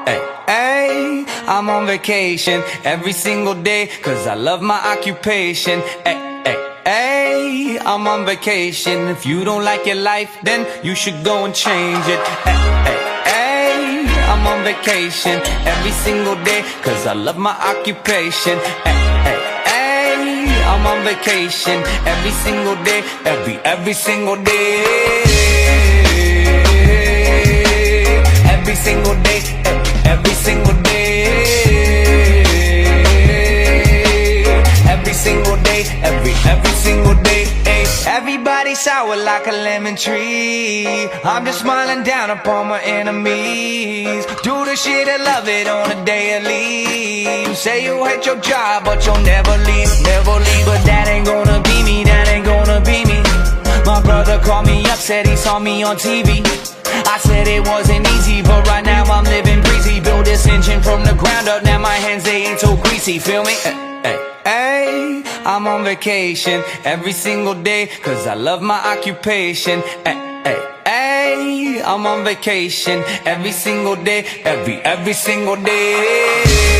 ay, ay, I'm on vacation every single day, cause I love my occupation. Ay, ay, ay, I'm on vacation. If you don't like your life, then you should go and change it. Ay, ay, ay, I'm on vacation every single day, cause I love my occupation. Ay, ay, ay, I'm on vacation every single day, every single day. Every single day, every single day. Every single day, every single day. Everybody sour like a lemon tree. I'm just smiling down upon my enemies. Do the shit I love it on a daily. You say you hate your job, but you'll never leave, never leave. But that ain't gonna be me, that ain't gonna be me. My brother called me up, said he saw me on TV. I said it wasn't easy, but right now I'm living breezy. Build this engine from the ground up, now my hands, they ain't so greasy, feel me? Ay, ay, I'm on vacation every single day, cause I love my occupation. Ay, ay, ay, I'm on vacation every single day, every single day.